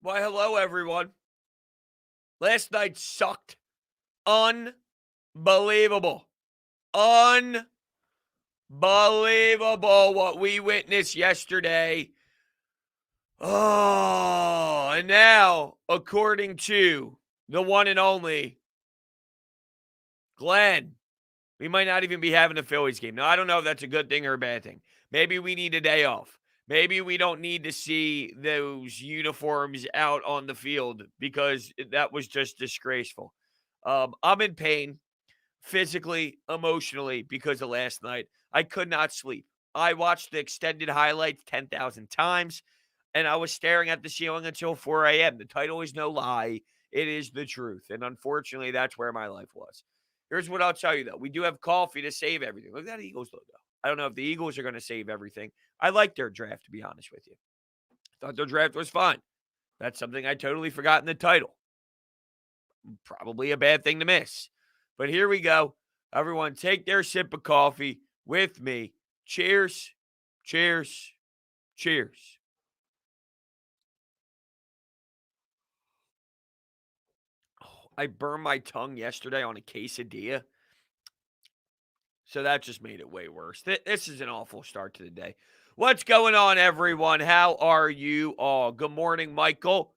Why, hello, everyone. Last night sucked. Unbelievable. Unbelievable what we witnessed yesterday. Oh, and now, according to the one and only Glenn, we might not even be having a Phillies game. Now, I don't know if that's a good thing or a bad thing. Maybe we need a day off. Maybe we don't need to see those uniforms out on the field because that was just disgraceful. I'm in pain physically, emotionally because of last night. I could not sleep. I watched the extended highlights 10,000 times and I was staring at the ceiling until 4 a.m. The title is no lie. It is the truth. And unfortunately, that's where my life was. Here's what I'll tell you, though. We do have coffee to save everything. Look at that Eagles logo. I don't know if the Eagles are going to save everything. I like their draft, to be honest with you. Thought their draft was fun. That's something I totally forgot in the title. Probably a bad thing to miss. But here we go. Everyone, take their sip of coffee with me. Cheers, cheers, cheers. I burned my tongue yesterday on a quesadilla, so that just made it way worse. This is an awful start to the day. What's going on, everyone? How are you all? Good morning, Michael.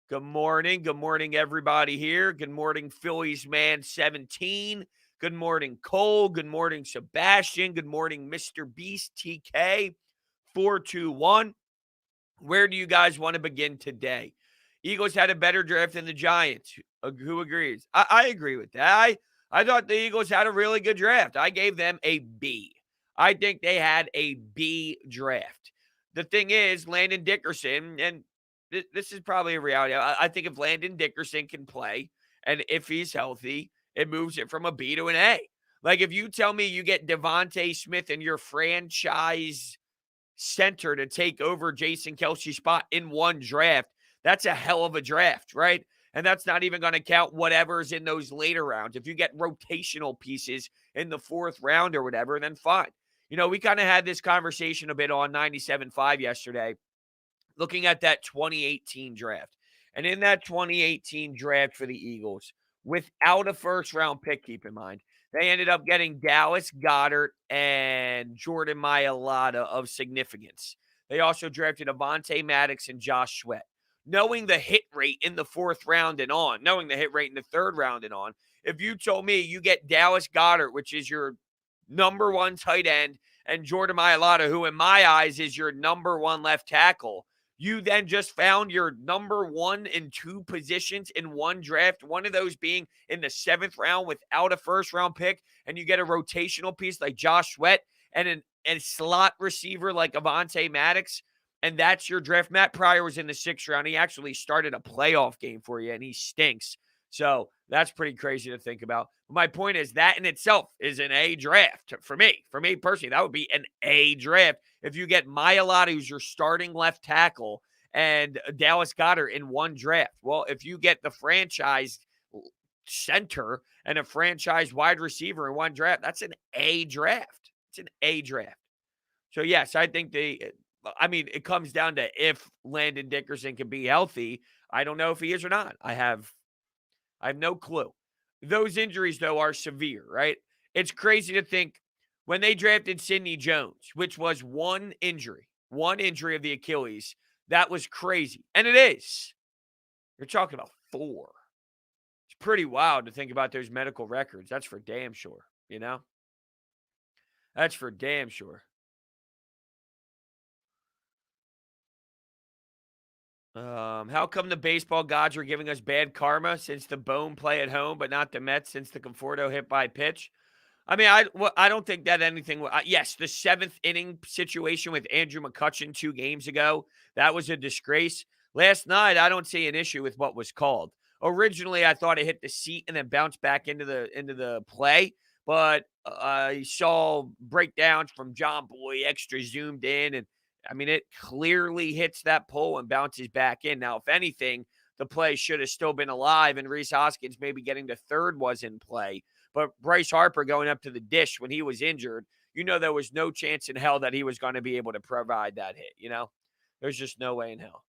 Good morning. Good morning, everybody here. Good morning, Phillies man 17. Good morning, Cole. Good morning, Sebastian. Good morning, Mr. Beast TK 421. Where do you guys want to begin today? Eagles had a better draft than the Giants. Who agrees? I agree with that. I thought the Eagles had a really good draft. I gave them a B. I think they had a B draft. The thing is, Landon Dickerson, and this is probably a reality. I think if Landon Dickerson can play and if he's healthy, it moves it from a B to an A. Like if you tell me you get Devontae Smith in your franchise center to take over Jason Kelsey's spot in one draft, that's a hell of a draft, right? And that's not even going to count whatever's in those later rounds. If you get rotational pieces in the fourth round or whatever, then fine. You know, we kind of had this conversation a bit on 97.5 yesterday, looking at that 2018 draft. And in that 2018 draft for the Eagles, without a first round pick, keep in mind, they ended up getting Dallas Goedert and Jordan Mailata of significance. They also drafted Avonte Maddox and Josh Sweat. Knowing the hit rate in the fourth round and on, knowing the hit rate in the third round and on, if you told me you get Dallas Goedert, which is your number one tight end, and Jordan Mailata, who in my eyes is your number one left tackle, you then just found your number one and two positions in one draft, one of those being in the seventh round without a first round pick, and you get a rotational piece like Josh Sweat and a slot receiver like Avonte Maddox, and that's your draft. Matt Pryor was in the sixth round. He actually started a playoff game for you, and he stinks. So that's pretty crazy to think about. My point is that in itself is an A draft for me. For me personally, that would be an A draft if you get Mailata, who's your starting left tackle, and Dallas Goedert in one draft. Well, if you get the franchise center and a franchise wide receiver in one draft, that's an A draft. It's an A draft. So, yes, I think it comes down to if Landon Dickerson can be healthy. I don't know if he is or not. I have no clue. Those injuries, though, are severe, right? It's crazy to think when they drafted Sidney Jones, which was one injury of the Achilles, that was crazy. And it is. You're talking about four. It's pretty wild to think about those medical records. That's for damn sure, you know? That's for damn sure. How come the baseball gods are giving us bad karma since the Bone play at home, but not the Mets since the Conforto hit by pitch? I mean, I don't think that anything. Yes, the seventh inning situation with Andrew McCutchen 2 games ago, that was a disgrace. Last night, I don't see an issue with what was called. Originally, I thought it hit the seat and then bounced back into the play, but I saw breakdowns from John Boy, extra zoomed in, and I mean, it clearly hits that pole and bounces back in. Now, if anything, the play should have still been alive, and Reese Hoskins maybe getting to third was in play. But Bryce Harper going up to the dish when he was injured, there was no chance in hell that he was going to be able to provide that hit, There's just no way in hell.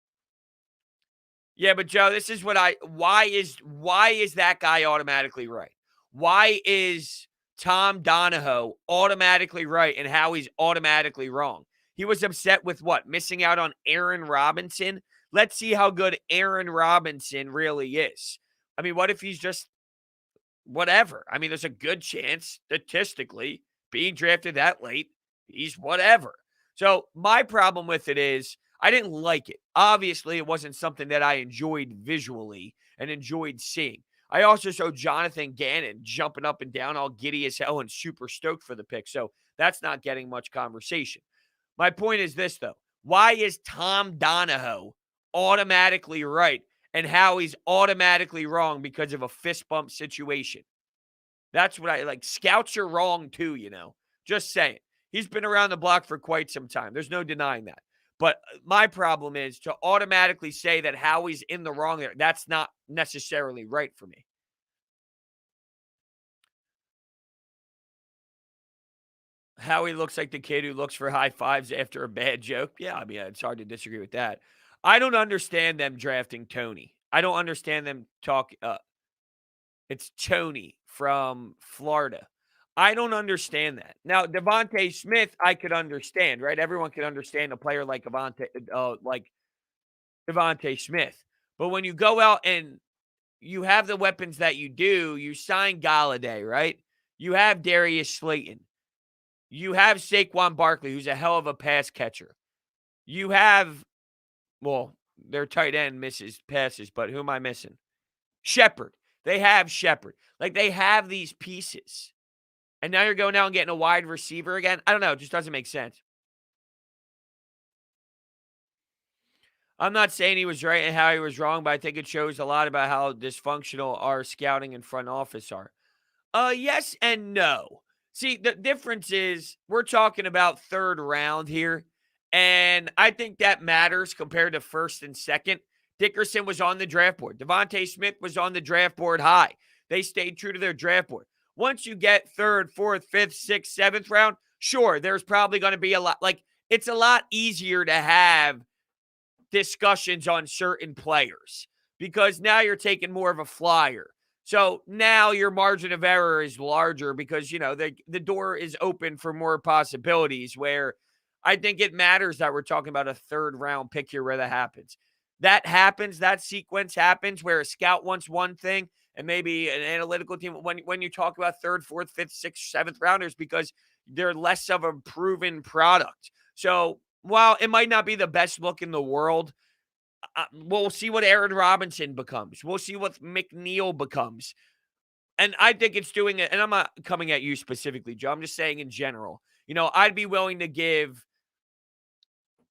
Yeah, but Joe, this is what I why is that guy automatically right? Why is Tom Donahoe automatically right and Howie's automatically wrong? He was upset with what? Missing out on Aaron Robinson? Let's see how good Aaron Robinson really is. I mean, what if he's just whatever? I mean, there's a good chance statistically being drafted that late, he's whatever. So, my problem with it is I didn't like it. Obviously, it wasn't something that I enjoyed visually and enjoyed seeing. I also saw Jonathan Gannon jumping up and down, all giddy as hell and super stoked for the pick. So, that's not getting much conversation. My point is this, though. Why is Tom Donahoe automatically right and Howie's automatically wrong because of a fist bump situation? That's what I like. Scouts are wrong too, Just saying. He's been around the block for quite some time. There's no denying that. But my problem is to automatically say that Howie's in the wrong there. That's not necessarily right for me. Howie looks like the kid who looks for high fives after a bad joke. Yeah, I mean, it's hard to disagree with that. I don't understand them drafting Tony. I don't understand them talk. It's Tony from Florida. I don't understand that. Now, Devontae Smith, I could understand, right? Everyone can understand a player like Devontae Smith. But when you go out and you have the weapons that you do, you sign Galladay, right? You have Darius Slayton. You have Saquon Barkley, who's a hell of a pass catcher. You have, well, their tight end misses passes, but who am I missing? Shepard. They have Shepard. Like, they have these pieces. And now you're going out and getting a wide receiver again? I don't know. It just doesn't make sense. I'm not saying he was right and how he was wrong, but I think it shows a lot about how dysfunctional our scouting and front office are. Yes and no. See, the difference is we're talking about third round here, and I think that matters compared to first and second. Dickerson was on the draft board. Devontae Smith was on the draft board high. They stayed true to their draft board. Once you get third, fourth, fifth, sixth, seventh round, sure, there's probably going to be a lot. Like, it's a lot easier to have discussions on certain players because now you're taking more of a flyer. So now your margin of error is larger because, the door is open for more possibilities where I think it matters that we're talking about a third round pick here where that happens. That happens, that sequence happens where a scout wants one thing and maybe an analytical team when you talk about third, fourth, fifth, sixth, seventh rounders because they're less of a proven product. So while it might not be the best look in the world, we'll see what Aaron Robinson becomes. We'll see what McNeil becomes. And I think it's doing it. And I'm not coming at you specifically, Joe. I'm just saying in general. I'd be willing to give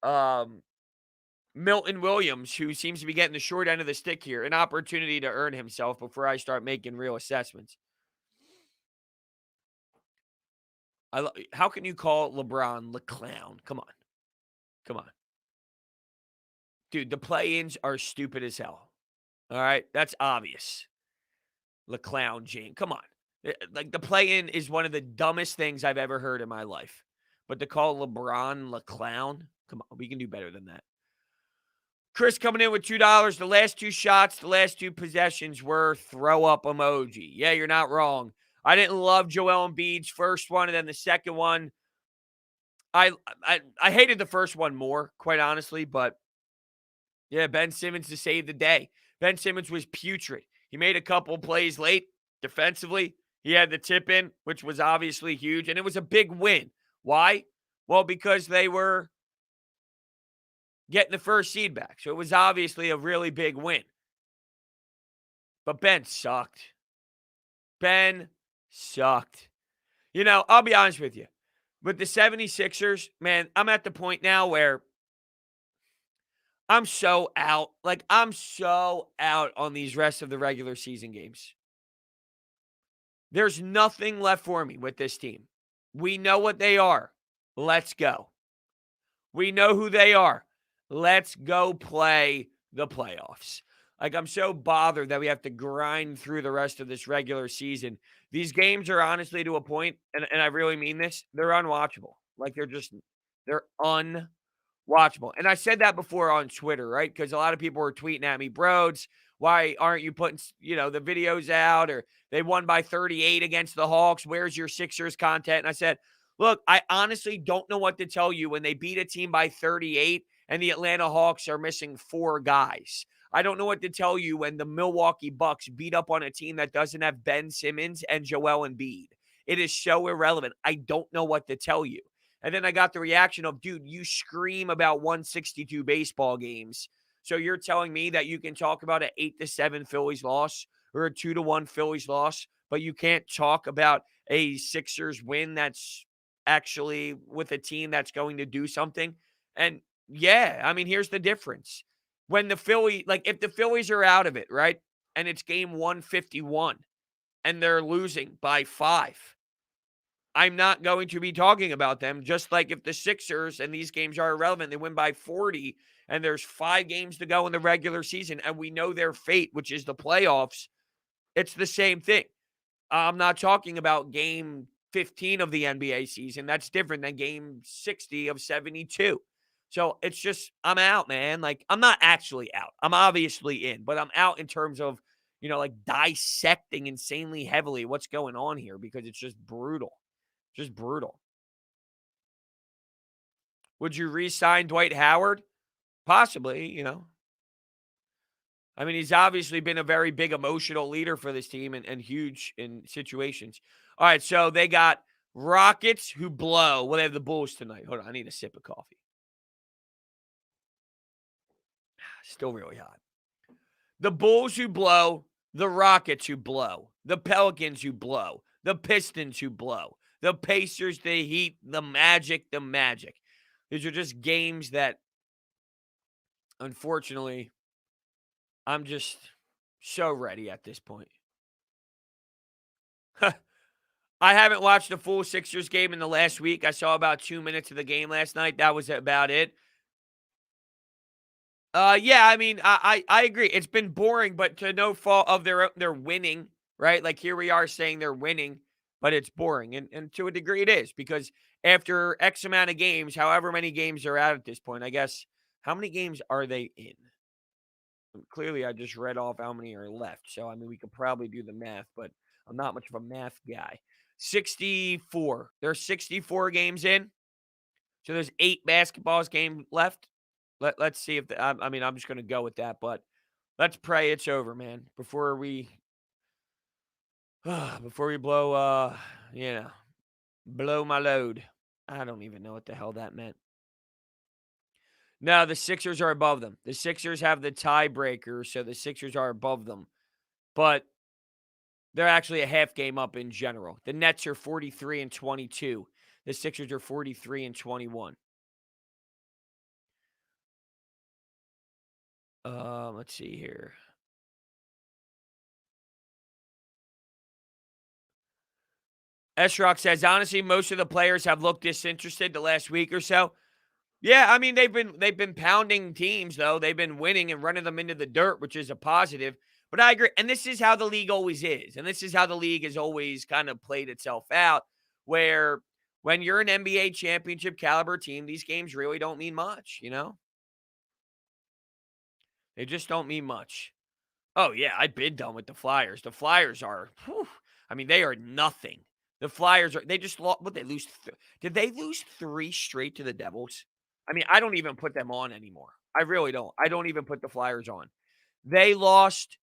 Milton Williams, who seems to be getting the short end of the stick here, an opportunity to earn himself before I start making real assessments. How can you call LeBron the clown? Come on. Come on. Dude, the play-ins are stupid as hell. All right? That's obvious. LeClown Jane. Come on. Like, the play-in is one of the dumbest things I've ever heard in my life. But to call LeBron LeClown? Come on. We can do better than that. Chris coming in with $2. The last two shots, the last two possessions were throw-up emoji. Yeah, you're not wrong. I didn't love Joel Embiid's first one, and then the second one, I hated the first one more, quite honestly, but yeah, Ben Simmons to save the day. Ben Simmons was putrid. He made a couple plays late defensively. He had the tip in, which was obviously huge, and it was a big win. Why? Well, because they were getting the first seed back. So it was obviously a really big win. But Ben sucked. Ben sucked. I'll be honest with you. With the 76ers, man, I'm at the point now where I'm so out. Like, I'm so out on these rest of the regular season games. There's nothing left for me with this team. We know what they are. Let's go. We know who they are. Let's go play the playoffs. Like, I'm so bothered that we have to grind through the rest of this regular season. These games are honestly to a point, and I really mean this, they're unwatchable. Like, they're unwatchable. Watchable. And I said that before on Twitter, right? Because a lot of people were tweeting at me, Brodes, why aren't you putting, the videos out? Or they won by 38 against the Hawks. Where's your Sixers content? And I said, look, I honestly don't know what to tell you when they beat a team by 38 and the Atlanta Hawks are missing 4 guys. I don't know what to tell you when the Milwaukee Bucks beat up on a team that doesn't have Ben Simmons and Joel Embiid. It is so irrelevant. I don't know what to tell you. And then I got the reaction of, dude, you scream about 162 baseball games. So you're telling me that you can talk about an 8-7 Phillies loss or a 2-1 Phillies loss, but you can't talk about a Sixers win that's actually with a team that's going to do something. And yeah, I mean, here's the difference. When the if the Phillies are out of it, right? And it's game 151 and they're losing by 5. I'm not going to be talking about them, just like if the Sixers, and these games are irrelevant, they win by 40 and there's 5 games to go in the regular season and we know their fate, which is the playoffs. It's the same thing. I'm not talking about game 15 of the NBA season. That's different than game 60 of 72. So it's just, I'm out, man. Like, I'm not actually out. I'm obviously in, but I'm out in terms of, dissecting insanely heavily what's going on here because it's just brutal. Just brutal. Would you re-sign Dwight Howard? Possibly, I mean, he's obviously been a very big emotional leader for this team and huge in situations. All right, so they got Rockets who blow. Well, they have the Bulls tonight. Hold on, I need a sip of coffee. Still really hot. The Bulls who blow, the Rockets who blow, the Pelicans who blow, the Pistons who blow, the Pacers, the Heat, the Magic. These are just games that, unfortunately, I'm just so ready at this point. I haven't watched a full Sixers game in the last week. I saw about 2 minutes of the game last night. That was about it. Yeah, I mean, I agree. It's been boring, but to no fault of they're winning, right? Like here we are saying they're winning, but it's boring. And to a degree it is because after X amount of games, however many games are out at this point, I guess, how many games are they in? Clearly, I just read off how many are left. So, I mean, we could probably do the math, but I'm not much of a math guy. 64. There's 64 games in. So there's 8 basketballs game left. Let's see if I mean, I'm just going to go with that, but let's pray it's over, man, before we blow blow my load. I don't even know what the hell that meant. No, the Sixers are above them. The Sixers have the tiebreaker, so the Sixers are above them. But they're actually a half game up in general. The Nets are 43-22. The Sixers are 43-21. Let's see here. S-Rock says, honestly, most of the players have looked disinterested the last week or so. Yeah, I mean, they've been pounding teams, though. They've been winning and running them into the dirt, which is a positive. But I agree. And this is how the league always is. And this is how the league has always kind of played itself out, where when you're an NBA championship caliber team, these games really don't mean much, They just don't mean much. Oh, yeah, I've been done with the Flyers. The Flyers are, I mean, they are nothing. The Flyers they just lost, what, they lose? Did they lose 3 straight to the Devils? I mean, I don't even put them on anymore. I really don't. I don't even put the Flyers on. They lost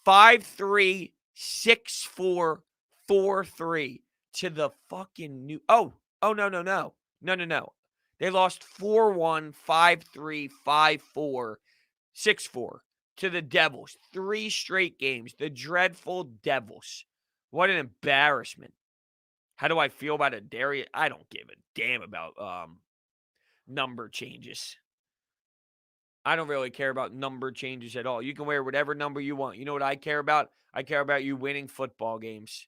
5-3, 6-4, 4-3 to the fucking new. No. They lost 4-1, 5-3, 5-4, 6-4 to the Devils. 3 straight games. The dreadful Devils. What an embarrassment. How do I feel about it, Darius? I don't give a damn about number changes. I don't really care about number changes at all. You can wear whatever number you want. You know what I care about? I care about you winning football games.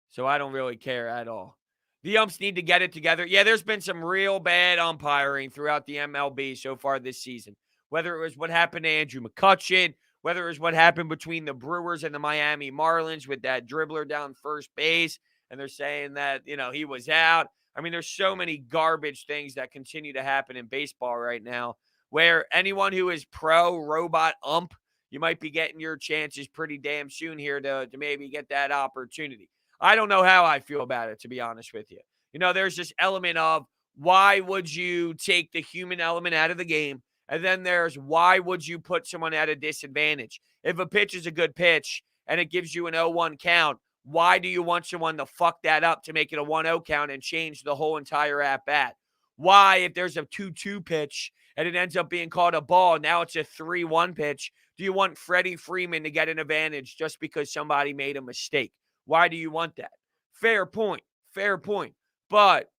So I don't really care at all. The umps need to get it together. Yeah, there's been some real bad umpiring throughout the MLB so far this season. Whether it was what happened to Andrew McCutchen, whether it was what happened between the Brewers and the Miami Marlins with that dribbler down first base, and they're saying that, he was out. I mean, there's so many garbage things that continue to happen in baseball right now where anyone who is pro robot ump, you might be getting your chances pretty damn soon here to maybe get that opportunity. I don't know how I feel about it, to be honest with you. There's this element of why would you take the human element out of the game? And then there's why would you put someone at a disadvantage? If a pitch is a good pitch and it gives you an 0-1 count, why do you want someone to fuck that up to make it a 1-0 count and change the whole entire at bat? Why, if there's a 2-2 pitch and it ends up being called a ball, now it's a 3-1 pitch, do you want Freddie Freeman to get an advantage just because somebody made a mistake? Why do you want that? Fair point. Fair point. But,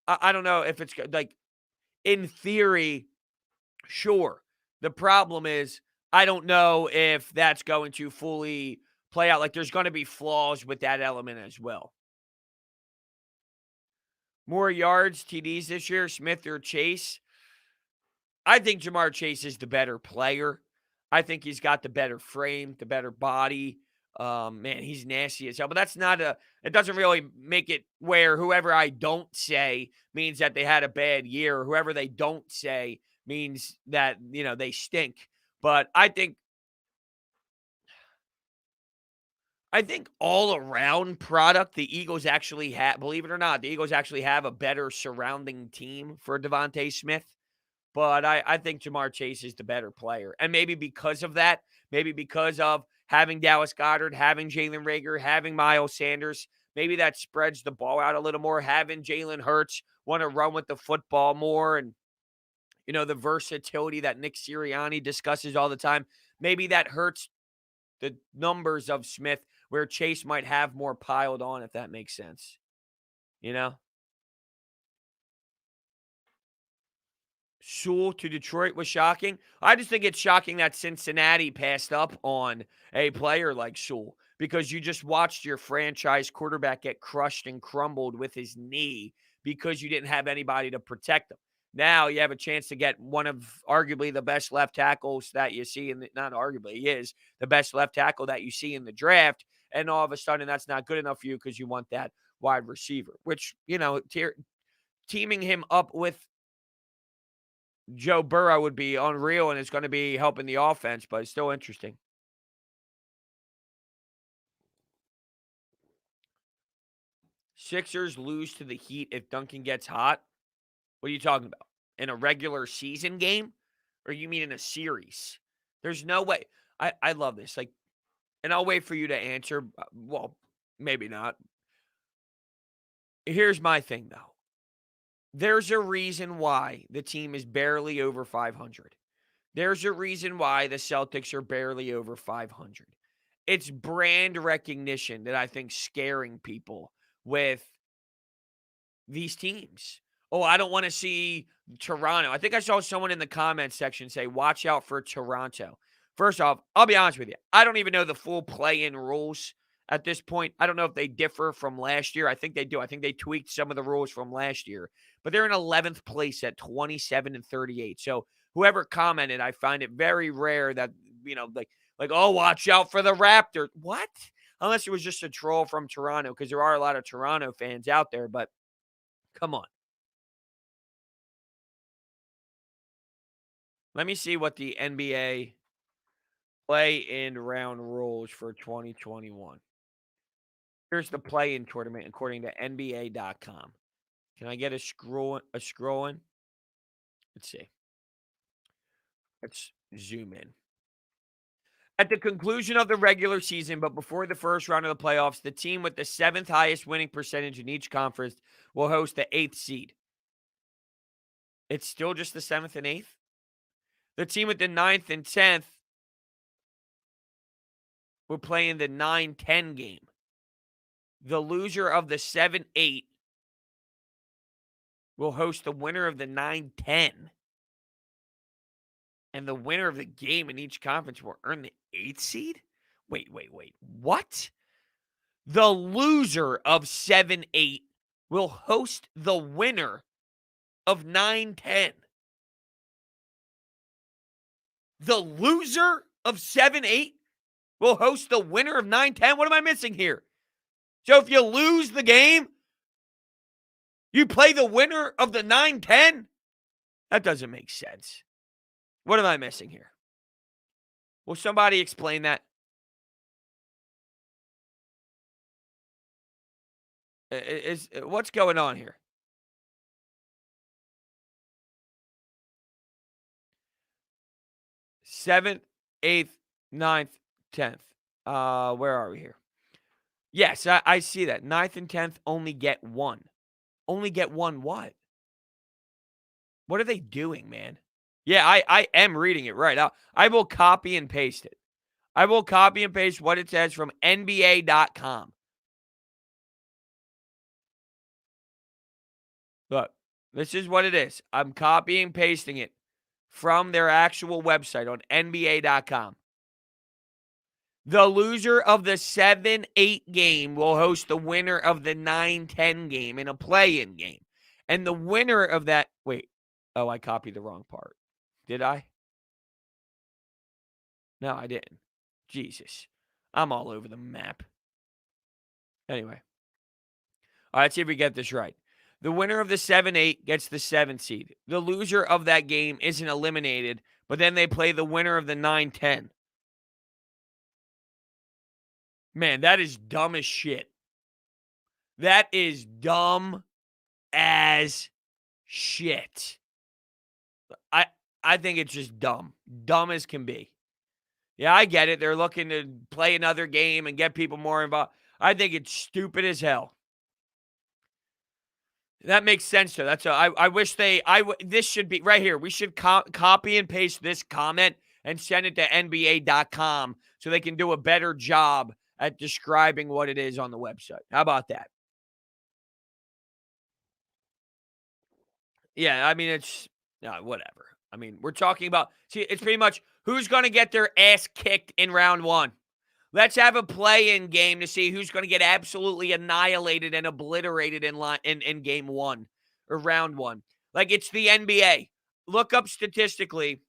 I don't know if it's like, in theory, sure. The problem is, I don't know if that's going to fully play out. Like, there's going to be flaws with that element as well. More yards, TDs this year, Smith or Chase? I think Jamar Chase is the better player. I think he's got the better frame, the better body. Man, he's nasty as hell. But that's not it doesn't really make it where whoever I don't say means that they had a bad year. Or whoever they don't say means that, they stink. But I think all around product, the Eagles actually have, believe it or not, the Eagles actually have a better surrounding team for Devontae Smith. But I think Jamar Chase is the better player. And maybe because of that, maybe because of having Dallas Goedert, having Jalen Reagor, having Miles Sanders, maybe that spreads the ball out a little more, having Jalen Hurts want to run with the football more and, the versatility that Nick Sirianni discusses all the time. Maybe that hurts the numbers of Smith where Chase might have more piled on, if that makes sense. Sewell to Detroit was shocking. I just think it's shocking that Cincinnati passed up on a player like Sewell because you just watched your franchise quarterback get crushed and crumbled with his knee because you didn't have anybody to protect him. Now you have a chance to get one of arguably the best left tackles that you see not arguably, he is the best left tackle that you see in the draft. And all of a sudden that's not good enough for you because you want that wide receiver, which, teaming him up with Joe Burrow would be unreal, and it's going to be helping the offense, but it's still interesting. Sixers lose to the Heat if Duncan gets hot. What are you talking about? In a regular season game? Or you mean in a series? There's no way. I love this. And I'll wait for you to answer. Well, maybe not. Here's my thing, though. There's a reason why the team is barely over 500. There's a reason why the Celtics are barely over 500. It's brand recognition that I think scaring people with these teams. Oh, I don't want to see Toronto. I think I saw someone in the comments section say, watch out for Toronto. First off, I'll be honest with you. I don't even know the full play-in rules at this point. I don't know if they differ from last year. I think they do. I think they tweaked some of the rules from last year. But they're in 11th place at 27-38. So whoever commented, I find it very rare that, oh, watch out for the Raptors. What? Unless it was just a troll from Toronto, because there are a lot of Toronto fans out there. But come on. Let me see what the NBA play-in round rules for 2021. Here's the play-in tournament according to NBA.com. Can I get a scrolling? Let's see. Let's zoom in. At the conclusion of the regular season, but before the first round of the playoffs, the team with the 7th highest winning percentage in each conference will host the 8th seed. It's still just the 7th and 8th? The team with the 9th and 10th will play in the 9-10 game. The loser of the 7-8 will host the winner of the 9-10. And the winner of the game in each conference will earn the 8th seed? Wait. What? The loser of 7-8 will host the winner of 9-10. The loser of 7-8 will host the winner of 9-10? What am I missing here? So if you lose the game, You play the winner of the 9-10? That doesn't make sense. What am I missing here? Will somebody explain that? What's going on here? 7th, 8th, 9th, 10th. Where are we here? Yes, I see that. 9th and 10th only get one. Only get one what? What are they doing, man? Yeah, I am reading it right. I will copy and paste it. I will copy and paste what it says from NBA.com. Look, this is what it is. I'm copying and pasting it from their actual website on NBA.com. The loser of the 7-8 game will host the winner of the 9-10 game in a play-in game. And the winner of that, wait, oh, I copied the wrong part. Did I? No, I didn't. Jesus. I'm all over the map. Anyway. All right, let's see if we get this right. The winner of the 7-8 gets the 7th seed. The loser of that game isn't eliminated, but then they play the winner of the 9-10. Man, that is dumb as shit. That is dumb as shit. I think it's just dumb. Dumb as can be. Yeah, I get it. They're looking to play another game and get people more involved. I think it's stupid as hell. That makes sense, though. I wish this should be right here. We should copy and paste this comment and send it to NBA.com so they can do a better job at describing what it is on the website. How about that? Yeah, I mean, it's whatever. I mean, we're talking about, see, it's pretty much who's going to get their ass kicked in round one. Let's have a play-in game to see who's going to get absolutely annihilated and obliterated in game one or round one. Like, it's the NBA. Look up statistically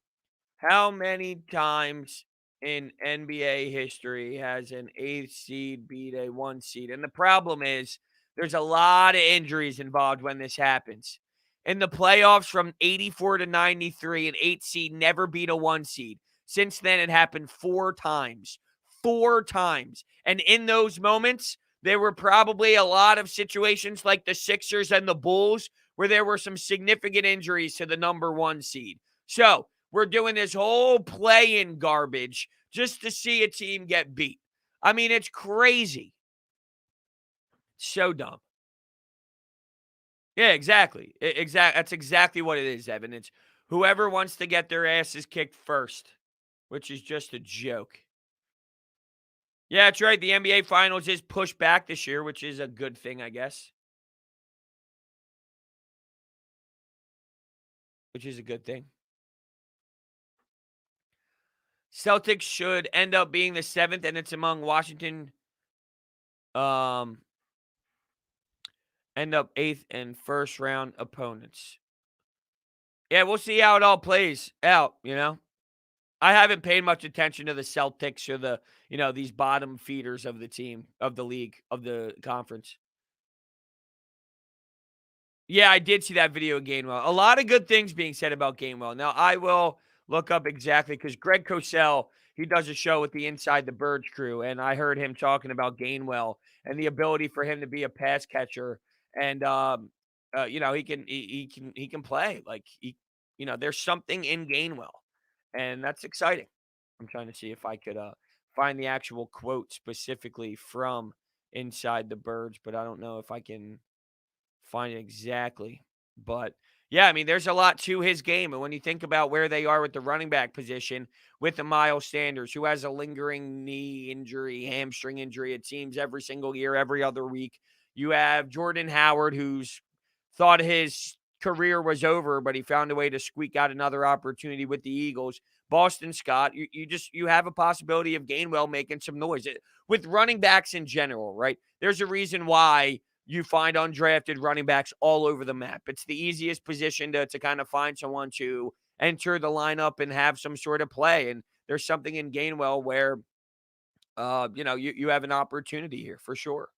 how many times in NBA history has an 8th seed beat a 1 seed? And the problem is there's a lot of injuries involved when this happens. In the playoffs from 84 to 93, an 8th seed never beat a 1 seed. Since then, it happened 4 times. 4 times. And in those moments, there were probably a lot of situations like the Sixers and the Bulls where there were some significant injuries to the number 1 seed. So, we're doing this whole play-in garbage just to see a team get beat. I mean, it's crazy. So dumb. Yeah, exactly. That's exactly what it is, Evan. It's whoever wants to get their asses kicked first, which is just a joke. Yeah, that's right. The NBA Finals is pushed back this year, which is a good thing, I guess. Which is a good thing. Celtics should end up being the 7th, and it's among Washington. End up 8th and first round opponents. Yeah, we'll see how it all plays out, I haven't paid much attention to the Celtics or these bottom feeders of the team, of the league, of the conference. Yeah, I did see that video of Gainwell. A lot of good things being said about Gainwell. Now, I will look up exactly because Greg Cosell, he does a show with the Inside the Birds crew, and I heard him talking about Gainwell and the ability for him to be a pass catcher. And he can play. Like there's something in Gainwell, and that's exciting. I'm trying to see if I could find the actual quote specifically from Inside the Birds, but I don't know if I can find it exactly. But yeah, I mean, there's a lot to his game. And when you think about where they are with the running back position with the Miles Sanders, who has a lingering knee injury, hamstring injury, it seems every single year, every other week. You have Jordan Howard, who's thought his career was over, but he found a way to squeak out another opportunity with the Eagles. Boston Scott, you have a possibility of Gainwell making some noise. With running backs in general, right? There's a reason why you find undrafted running backs all over the map. It's the easiest position to kind of find someone to enter the lineup and have some sort of play. And there's something in Gainwell where, you have an opportunity here for sure.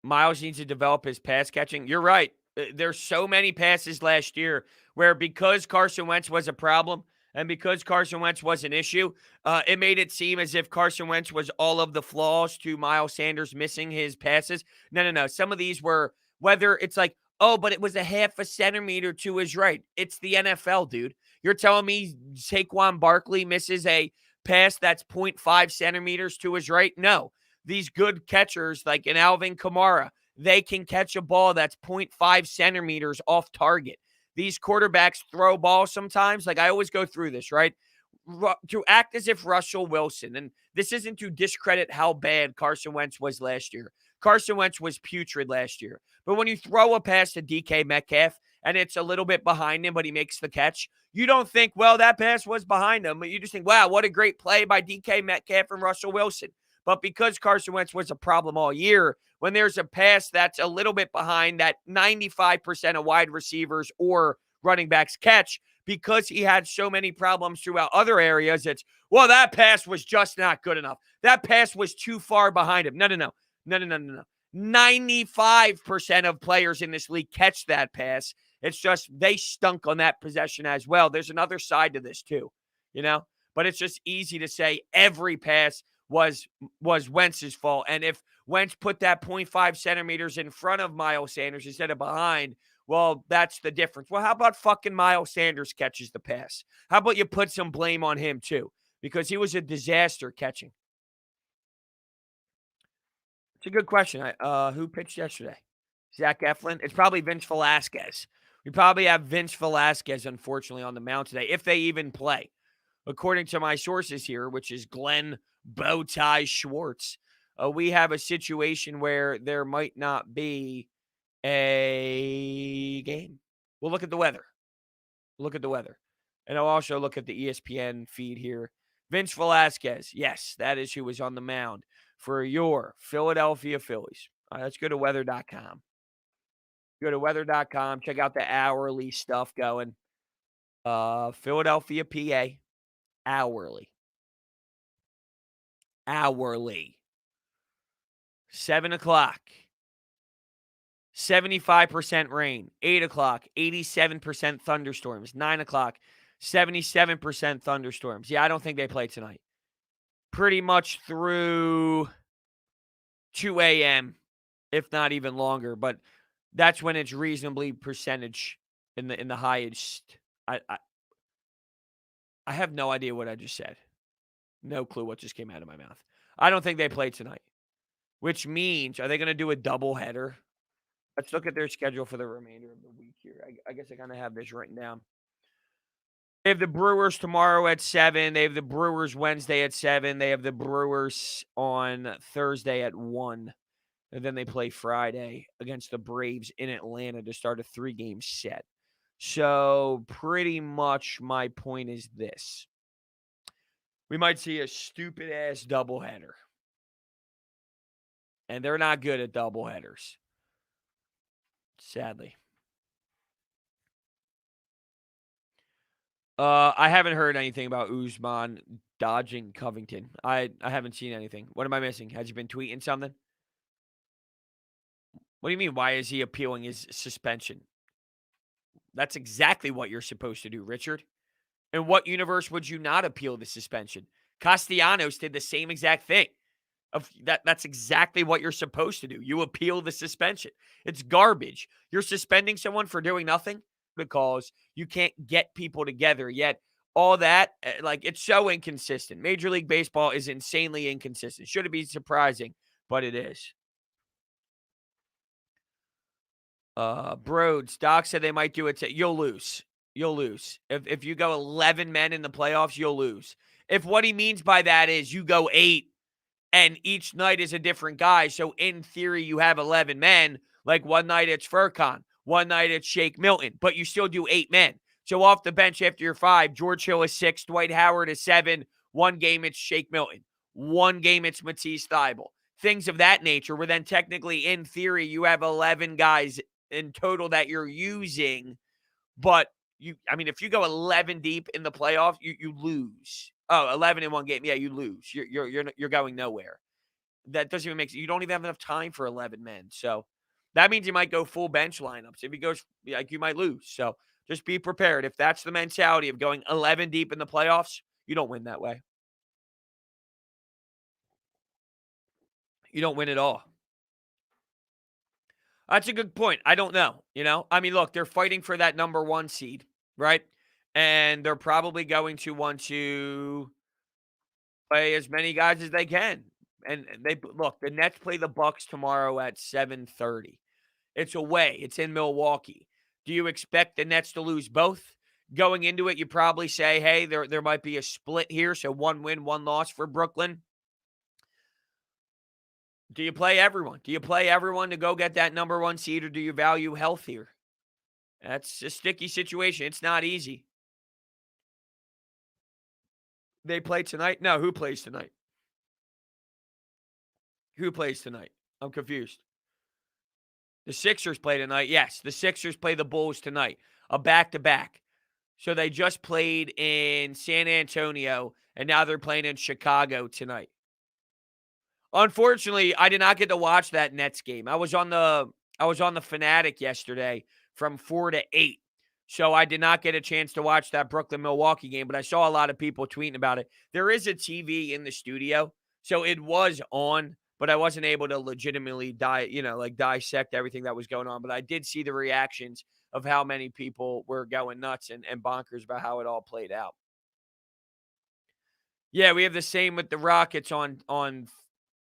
Miles needs to develop his pass catching. You're right. There's so many passes last year where because Carson Wentz was a problem and because Carson Wentz was an issue, it made it seem as if Carson Wentz was all of the flaws to Miles Sanders missing his passes. No, no, no. Some of these were whether it's like, oh, but it was a half a centimeter to his right. It's the NFL, dude. You're telling me Saquon Barkley misses a pass that's zero point 0.5 centimeters to his right? No. These good catchers like an Alvin Kamara, they can catch a ball that's zero point 0.5 centimeters off target. These quarterbacks throw balls sometimes. Like I always go through this, right? To act as if Russell Wilson, and this isn't to discredit how bad Carson Wentz was last year. Carson Wentz was putrid last year. But when you throw a pass to DK Metcalf and it's a little bit behind him, but he makes the catch, you don't think, well, that pass was behind him. But you just think, wow, what a great play by DK Metcalf and Russell Wilson. But because Carson Wentz was a problem all year, when there's a pass that's a little bit behind that 95% of wide receivers or running backs catch, because he had so many problems throughout other areas, it's, well, that pass was just not good enough. That pass was too far behind him. No, no, no. No, no, no, no, no. 95% of players in this league catch that pass. It's just they stunk on that possession as well. There's another side to this too, you know? But it's just easy to say every pass was Wentz's fault. And if Wentz put that 0.5 centimeters in front of Miles Sanders instead of behind, well, that's the difference. Well, how about fucking Miles Sanders catches the pass? How about you put some blame on him too? Because he was a disaster catching. It's a good question. Who pitched yesterday? Zach Eflin? It's probably Vince Velasquez. We probably have Vince Velasquez, unfortunately, on the mound today, if they even play. According to my sources here, which is Glenn Bowtie Schwartz, we have a situation where there might not be a game. We'll look at the weather. Look at the weather. And I'll also look at the ESPN feed here. Vince Velasquez. Yes, that is who was on the mound for your Philadelphia Phillies. All right, let's go to weather.com. Go to weather.com. Check out the hourly stuff going. Philadelphia, PA. Hourly. Hourly. 7 o'clock. 75% rain. 8 o'clock. 87% thunderstorms. 9 o'clock. 77% thunderstorms. Yeah, I don't think they play tonight. Pretty much through 2 a.m., if not even longer. But that's when it's reasonably percentage in the highest. I have no idea what I just said. No clue what just came out of my mouth. I don't think they play tonight, which means, are they going to do a doubleheader? Let's look at their schedule for the remainder of the week here. I guess I kind of have this written down. They have the Brewers tomorrow at 7. They have the Brewers Wednesday at 7. They have the Brewers on Thursday at 1. And then they play Friday against the Braves in Atlanta to start a 3-game set. So pretty much my point is this. We might see a stupid-ass doubleheader. And they're not good at doubleheaders. Sadly. I haven't heard anything about Usman dodging Covington. I haven't seen anything. What am I missing? Has he been tweeting something? What do you mean? Why is he appealing his suspension? That's exactly what you're supposed to do, Richard. In what universe would you not appeal the suspension? Castellanos did the same exact thing. That's exactly what you're supposed to do. You appeal the suspension. It's garbage. You're suspending someone for doing nothing because you can't get people together yet. All that, like, it's so inconsistent. Major League Baseball is insanely inconsistent. Should it be surprising? But it is. Brodes, Doc said they might do it. You'll lose. You'll lose. If you go 11 men in the playoffs, you'll lose. If what he means by that is you go 8 and each night is a different guy, so in theory you have 11 men, like one night it's Furkan, one night it's Shake Milton, but you still do 8 men. So off the bench after your 5, George Hill is 6, Dwight Howard is 7, one game it's Shake Milton, one game it's Matisse Thybulle. Things of that nature, where then technically in theory you have 11 guys in total that you're using, but if you go 11 deep in the playoffs, you lose. Oh, 11 in one game. Yeah, you lose. You're going nowhere. That doesn't even make sense. You don't even have enough time for 11 men. So that means you might go full bench lineups. If he goes, like, you might lose. So just be prepared. If that's the mentality of going 11 deep in the playoffs, you don't win that way. You don't win at all. That's a good point. I don't know. I mean, look, they're fighting for that number 1 seed, right? And they're probably going to want to play as many guys as they can. And they look, the Nets play the Bucks tomorrow at 7:30. It's away. It's in Milwaukee. Do you expect the Nets to lose both? Going into it, you probably say, hey, there might be a split here, so 1 win, 1 loss for Brooklyn. Do you play everyone? Do you play everyone to go get that number 1 seed, or do you value health here? That's a sticky situation. It's not easy. They play tonight? No, who plays tonight? Who plays tonight? I'm confused. The Sixers play tonight. Yes, the Sixers play the Bulls tonight. A back-to-back. So they just played in San Antonio, and now they're playing in Chicago tonight. Unfortunately, I did not get to watch that Nets game. I was on the Fanatic yesterday from 4 to 8. So I did not get a chance to watch that Brooklyn-Milwaukee game, but I saw a lot of people tweeting about it. There is a TV in the studio, so it was on, but I wasn't able to legitimately dissect everything that was going on. But I did see the reactions of how many people were going nuts and bonkers about how it all played out. Yeah, we have the same with the Rockets on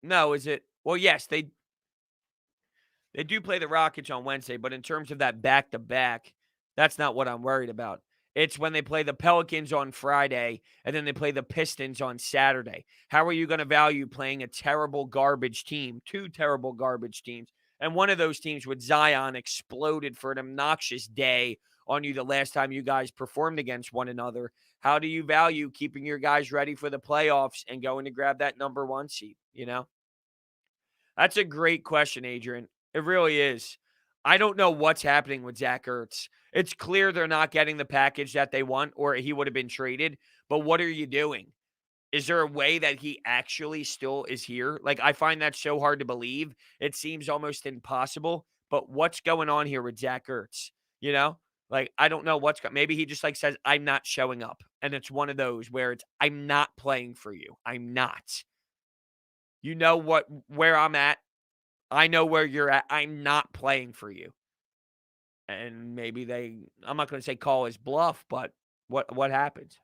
no, is it? Well, yes, they do play the Rockets on Wednesday, but in terms of that back-to-back, that's not what I'm worried about. It's when they play the Pelicans on Friday and then they play the Pistons on Saturday. How are you going to value playing a terrible garbage team, 2 terrible garbage teams, and one of those teams with Zion exploded for an obnoxious day on you the last time you guys performed against one another? How do you value keeping your guys ready for the playoffs and going to grab that number 1 seed? That's a great question, Adrian. It really is. I don't know what's happening with Zach Ertz. It's clear they're not getting the package that they want, or he would have been traded. But what are you doing? Is there a way that he actually still is here? Like, I find that so hard to believe. It seems almost impossible. But what's going on here with Zach Ertz? You know? Like, I don't know maybe he just says, I'm not showing up. And it's one of those where it's, I'm not playing for you. I'm not. You know where I'm at. I know where you're at. I'm not playing for you. And maybe I'm not going to say call his bluff, but what happens?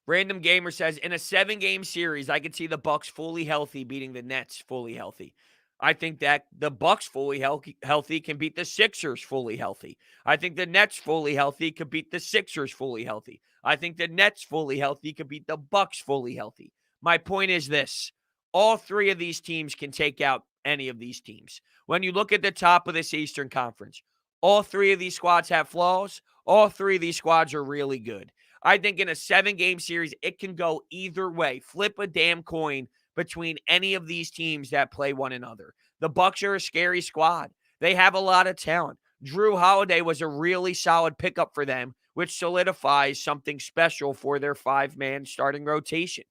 Random Gamer says, in a 7-game series, I could see the Bucks fully healthy beating the Nets fully healthy. I think that the Bucks fully healthy can beat the Sixers fully healthy. I think the Nets fully healthy could beat the Sixers fully healthy. I think the Nets fully healthy could beat the Bucks fully healthy. My point is this. All 3 of these teams can take out any of these teams. When you look at the top of this Eastern Conference, all 3 of these squads have flaws. All 3 of these squads are really good. I think in a 7-game series, it can go either way. Flip a damn coin between any of these teams that play one another. The Bucks are a scary squad. They have a lot of talent. Drew Holiday was a really solid pickup for them, which solidifies something special for their 5-man starting rotation.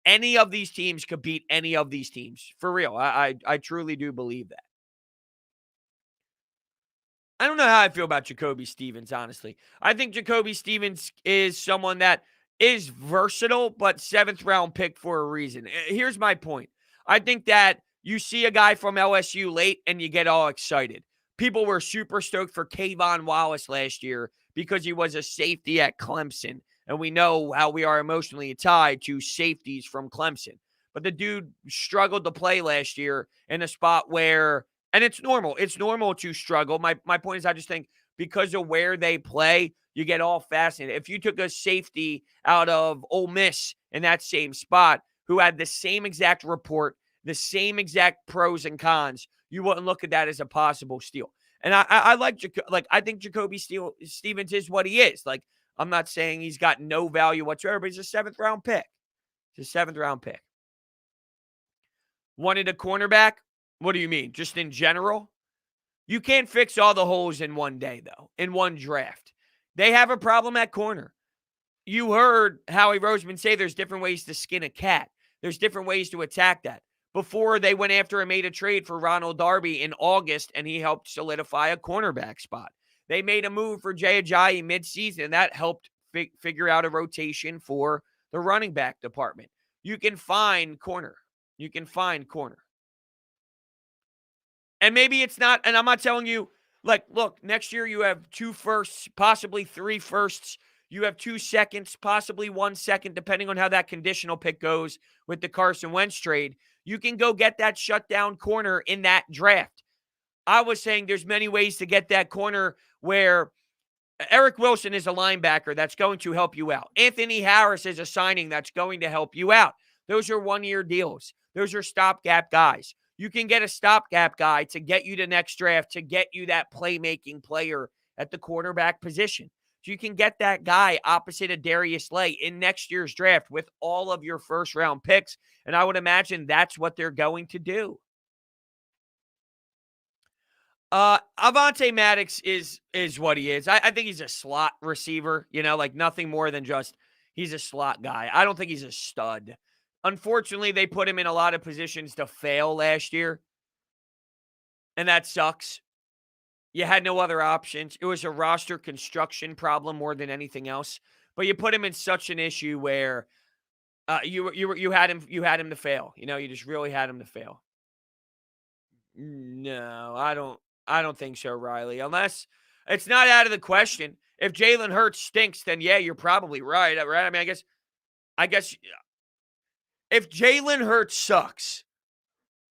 Any of these teams could beat any of these teams. For real. I truly do believe that. I don't know how I feel about Jacoby Stevens, honestly. I think Jacoby Stevens is someone that is versatile, but 7th-round pick for a reason. Here's my point. I think that you see a guy from LSU late and you get all excited. People were super stoked for Kayvon Wallace last year because he was a safety at Clemson. And we know how we are emotionally tied to safeties from Clemson. But the dude struggled to play last year in a spot where, and it's normal. It's normal to struggle. My point is, I just think because of where they play, you get all fascinated. If you took a safety out of Ole Miss in that same spot who had the same exact report, the same exact pros and cons, you wouldn't look at that as a possible steal. And I think Jacoby Stevens is what he is. Like, I'm not saying he's got no value whatsoever, but he's a 7th-round pick. He's a 7th-round pick. Wanted a cornerback? What do you mean? Just in general? You can't fix all the holes in one day, though, in one draft. They have a problem at corner. You heard Howie Roseman say there's different ways to skin a cat. There's different ways to attack that. Before they went after and made a trade for Ronald Darby in August, and he helped solidify a cornerback spot. They made a move for Jay Ajayi midseason, and that helped figure out a rotation for the running back department. You can find corner. You can find corner. And maybe it's not, and I'm not telling you, like, look, next year you have 2 firsts, possibly 3 firsts. You have 2 seconds, possibly 1 second, depending on how that conditional pick goes with the Carson Wentz trade. You can go get that shutdown corner in that draft. I was saying there's many ways to get that corner where Eric Wilson is a linebacker that's going to help you out. Anthony Harris is a signing that's going to help you out. Those are one-year deals. Those are stopgap guys. You can get a stopgap guy to get you to next draft, to get you that playmaking player at the quarterback position. So you can get that guy opposite of Darius Slay in next year's draft with all of your first-round picks, and I would imagine that's what they're going to do. Avonte Maddox is what he is. I think he's a slot receiver, like nothing more than just he's a slot guy. I don't think he's a stud. Unfortunately, they put him in a lot of positions to fail last year, and that sucks. You had no other options. It was a roster construction problem more than anything else. But you put him in such an issue where you had him to fail. You just really had him to fail. No, I don't think so, Riley. Unless it's not out of the question. If Jalen Hurts stinks, then yeah, you're probably right. Right? I mean, I guess if Jalen Hurts sucks,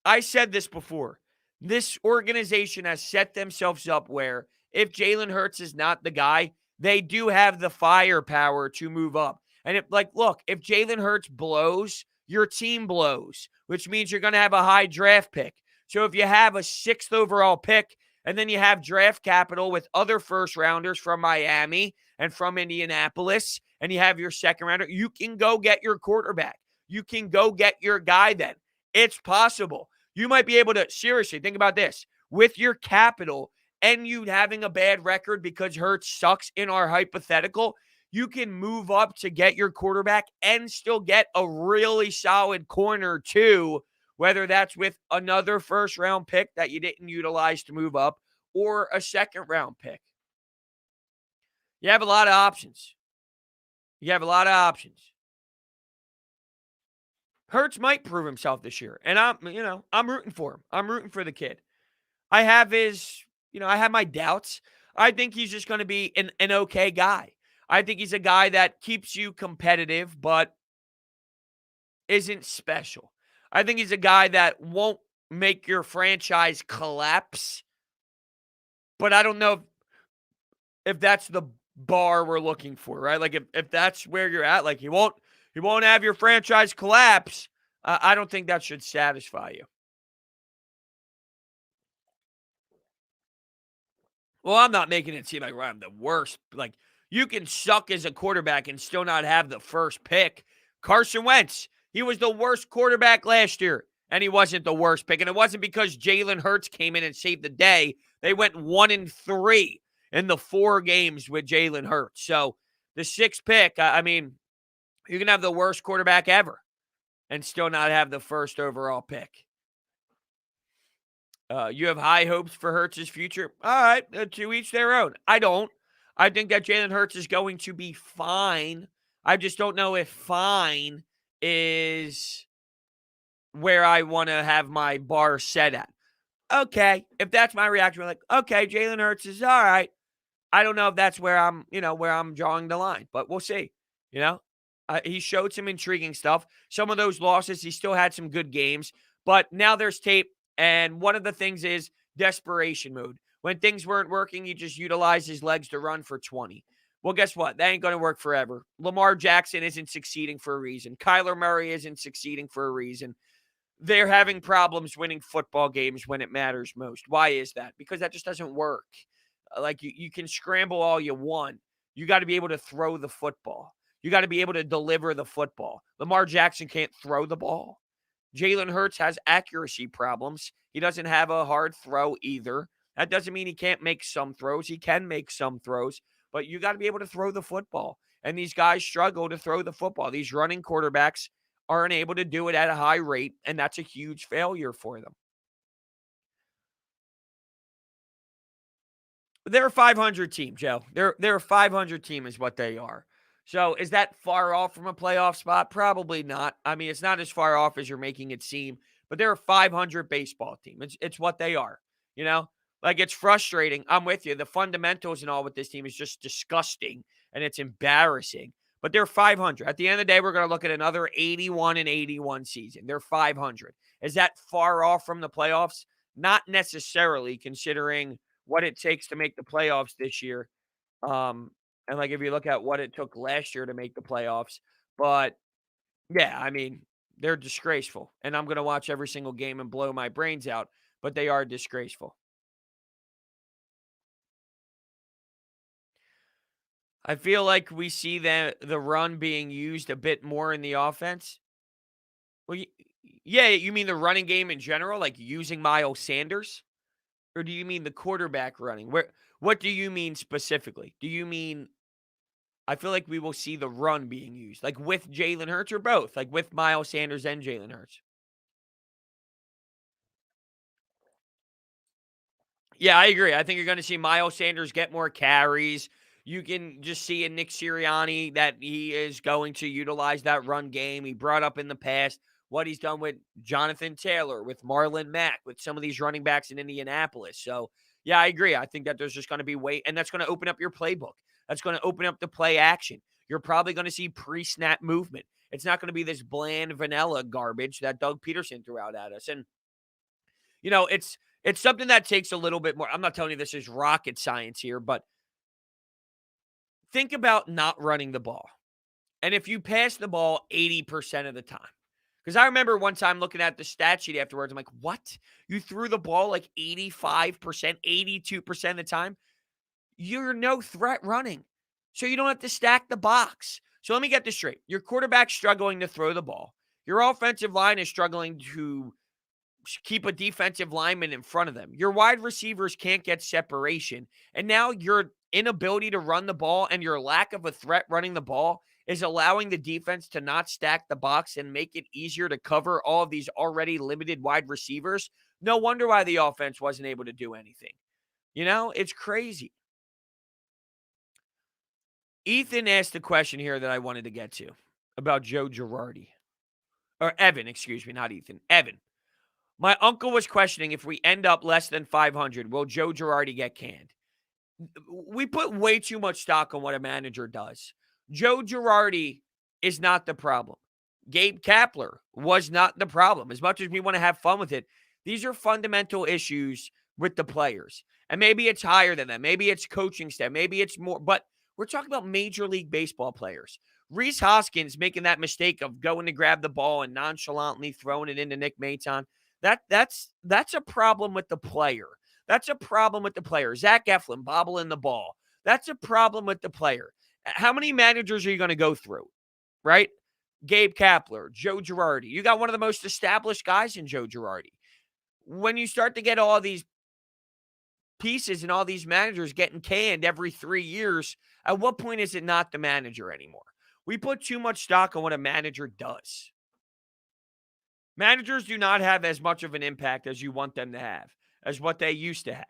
I said this before. This organization has set themselves up where if Jalen Hurts is not the guy, they do have the firepower to move up. And look, if Jalen Hurts blows, your team blows, which means you're going to have a high draft pick. So if you have a 6th overall pick and then you have draft capital with other first rounders from Miami and from Indianapolis, and you have your second rounder, you can go get your quarterback. You can go get your guy then. It's possible. You might be able to, seriously, think about this. With your capital and you having a bad record because Hurts sucks in our hypothetical, you can move up to get your quarterback and still get a really solid corner too, whether that's with another first-round pick that you didn't utilize to move up or a second-round pick. You have a lot of options. Hurts might prove himself this year, and I'm rooting for him. I'm rooting for the kid. I have my doubts. I think he's just going to be an okay guy. I think he's a guy that keeps you competitive, but isn't special. I think he's a guy that won't make your franchise collapse, but I don't know if that's the bar we're looking for, right? Like if that's where you're at, like he won't have your franchise collapse. I don't think that should satisfy you. Well, I'm not making it seem like I'm the worst. Like, you can suck as a quarterback and still not have the first pick. Carson Wentz, he was the worst quarterback last year, and he wasn't the worst pick. And it wasn't because Jalen Hurts came in and saved the day. They went 1-3 in the 4 games with Jalen Hurts. So the 6th pick, I mean, you can have the worst quarterback ever and still not have the first overall pick. You have high hopes for Hurts' future? All right, to each their own. I don't. I think that Jalen Hurts is going to be fine. I just don't know if fine is where I want to have my bar set at. Okay, if that's my reaction, I'm like, okay, Jalen Hurts is all right. I don't know if that's where I'm drawing the line, but we'll see. He showed some intriguing stuff. Some of those losses, he still had some good games, but now there's tape. And one of the things is desperation mode. When things weren't working, he just utilized his legs to run for 20. Well, guess what? That ain't going to work forever. Lamar Jackson isn't succeeding for a reason. Kyler Murray isn't succeeding for a reason. They're having problems winning football games when it matters most. Why is that? Because that just doesn't work. Like, you can scramble all you want. You got to be able to throw the football. You got to be able to deliver the football. Lamar Jackson can't throw the ball. Jalen Hurts has accuracy problems. He doesn't have a hard throw either. That doesn't mean he can't make some throws. He can make some throws, but you got to be able to throw the football. And these guys struggle to throw the football. These running quarterbacks aren't able to do it at a high rate, and that's a huge failure for them. They're a 500 team, Joe. They're a 500 team is what they are. So is that far off from a playoff spot? Probably not. I mean, it's not as far off as you're making it seem, but they're a 500 baseball team. It's what they are. You know, like it's frustrating. I'm with you. The fundamentals and all with this team is just disgusting and it's embarrassing. But they're 500. At the end of the day, we're going to look at another 81-81 season. They're 500. Is that far off from the playoffs? Not necessarily, considering what it takes to make the playoffs this year. And like if you look at what it took last year to make the playoffs, but yeah, I mean, they're disgraceful. And I'm going to watch every single game and blow my brains out, but they are disgraceful. I feel like we see the run being used a bit more in the offense. Well, yeah, you mean the running game in general, like using Miles Sanders? Or do you mean the quarterback running? What do you mean specifically? Do you mean I feel like we will see the run being used, like with Jalen Hurts or both, like with Miles Sanders and Jalen Hurts? Yeah, I agree. I think you're going to see Miles Sanders get more carries. You can just see in Nick Sirianni that he is going to utilize that run game. He brought up in the past what he's done with Jonathan Taylor, with Marlon Mack, with some of these running backs in Indianapolis. So, yeah, I agree. I think that there's just going to be and that's going to open up your playbook. That's going to open up the play action. You're probably going to see pre-snap movement. It's not going to be this bland vanilla garbage that Doug Peterson threw out at us. And it's something that takes a little bit more. I'm not telling you this is rocket science here, but think about not running the ball. And if you pass the ball 80% of the time, because I remember one time looking at the stat sheet afterwards, I'm like, what? You threw the ball like 85%, 82% of the time? You're no threat running. So you don't have to stack the box. So let me get this straight. Your quarterback's struggling to throw the ball. Your offensive line is struggling to keep a defensive lineman in front of them. Your wide receivers can't get separation. And now your inability to run the ball and your lack of a threat running the ball is allowing the defense to not stack the box and make it easier to cover all of these already limited wide receivers. No wonder why the offense wasn't able to do anything. It's crazy. Ethan asked a question here that I wanted to get to about Joe Girardi. Or Evan, excuse me, not Ethan. Evan. My uncle was questioning if we end up less than 500, will Joe Girardi get canned? We put way too much stock on what a manager does. Joe Girardi is not the problem. Gabe Kapler was not the problem. As much as we want to have fun with it, these are fundamental issues with the players. And maybe it's higher than that. Maybe it's coaching staff. Maybe it's more. But we're talking about Major League Baseball players. Rhys Hoskins making that mistake of going to grab the ball and nonchalantly throwing it into Nick Maton. That's a problem with the player. That's a problem with the player. Zach Eflin bobbling the ball. That's a problem with the player. How many managers are you going to go through, right? Gabe Kapler, Joe Girardi. You got one of the most established guys in Joe Girardi. When you start to get all these pieces and all these managers getting canned every 3 years, at what point is it not the manager anymore? We put too much stock on what a manager does. Managers do not have as much of an impact as you want them to have, as what they used to have.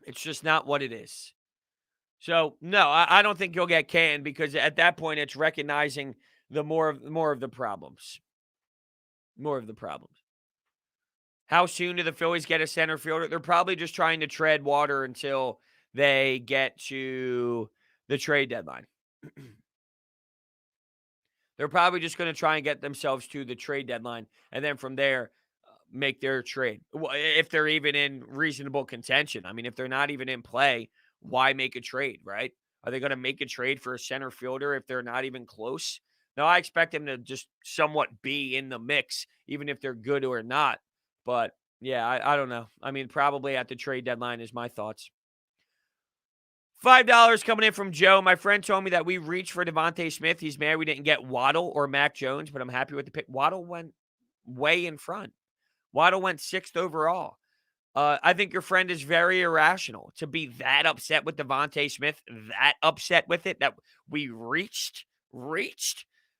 It's just not what it is. So, no, I don't think you'll get canned, because at that point it's recognizing the more of the problems. More of the problems. How soon do the Phillies get a center fielder? They're probably just trying to tread water until they get to the trade deadline. They're probably just going to try and get themselves to the trade deadline, and then from there, make their trade. If they're even in reasonable contention. I mean, if they're not even in play, why make a trade, right? Are they going to make a trade for a center fielder if they're not even close? No, I expect them to just somewhat be in the mix, even if they're good or not. But, yeah, I don't know. I mean, probably at the trade deadline is my thoughts. $5 coming in from Joe. My friend told me that we reached for Devontae Smith. He's mad we didn't get Waddle or Mac Jones, but I'm happy with the pick. Waddle went way in front. Waddle went 6th overall. I think your friend is very irrational to be that upset with Devontae Smith, that upset with it that we reached.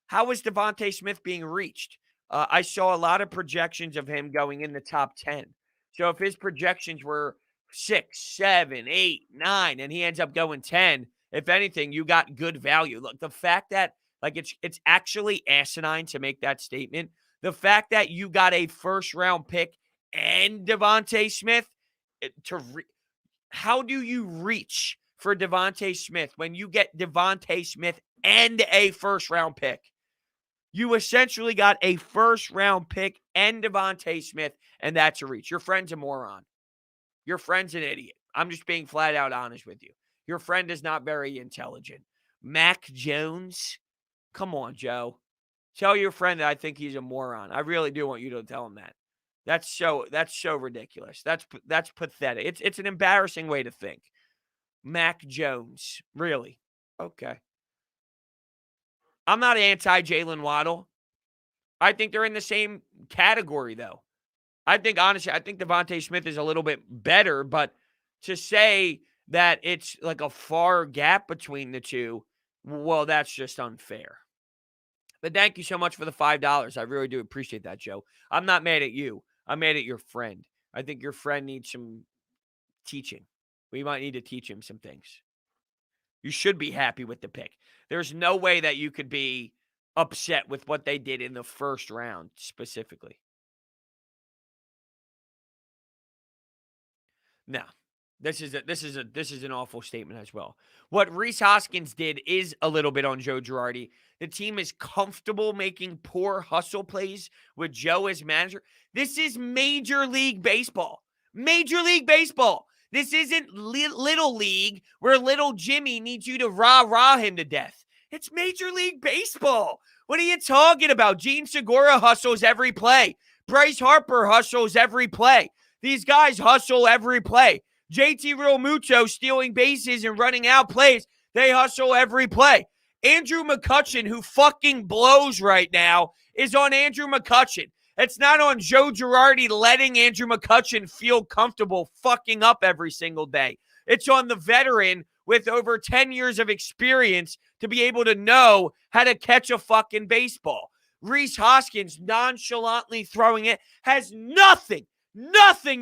How is Devontae Smith being reached? I saw a lot of projections of him going in the top 10. So if his projections were 6, 7, 8, 9, and he ends up going 10, if anything, you got good value. Look, the fact that like it's actually asinine to make that statement. The fact that you got a first round pick and Devontae Smith how do you reach for Devontae Smith when you get Devontae Smith and a first round pick? You essentially got a first round pick and Devontae Smith, and that's a reach. Your friend's a moron. Your friend's an idiot. I'm just being flat out honest with you. Your friend is not very intelligent. Mac Jones? Come on, Joe. Tell your friend that I think he's a moron. I really do want you to tell him that. That's so ridiculous. That's pathetic. It's an embarrassing way to think. Mac Jones, really? Okay. I'm not anti Jalen Waddle. I think they're in the same category, though. I think Devontae Smith is a little bit better, but to say that it's like a far gap between the two, well, that's just unfair. But thank you so much for the $5. I really do appreciate that, Joe. I'm not mad at you. I'm mad at your friend. I think your friend needs some teaching. We might need to teach him some things. You should be happy with the pick. There's no way that you could be upset with what they did in the first round specifically. No. This is an awful statement as well. What Reese Hoskins did is a little bit on Joe Girardi. The team is comfortable making poor hustle plays with Joe as manager. This is Major League Baseball. Major League Baseball. This isn't Little League where little Jimmy needs you to rah-rah him to death. It's Major League Baseball. What are you talking about? Gene Segura hustles every play. Bryce Harper hustles every play. These guys hustle every play. JT Realmuto stealing bases and running out plays. They hustle every play. Andrew McCutchen, who fucking blows right now, is on Andrew McCutchen. It's not on Joe Girardi letting Andrew McCutchen feel comfortable fucking up every single day. It's on the veteran with over 10 years of experience to be able to know how to catch a fucking baseball. Reese Hoskins nonchalantly throwing it has nothing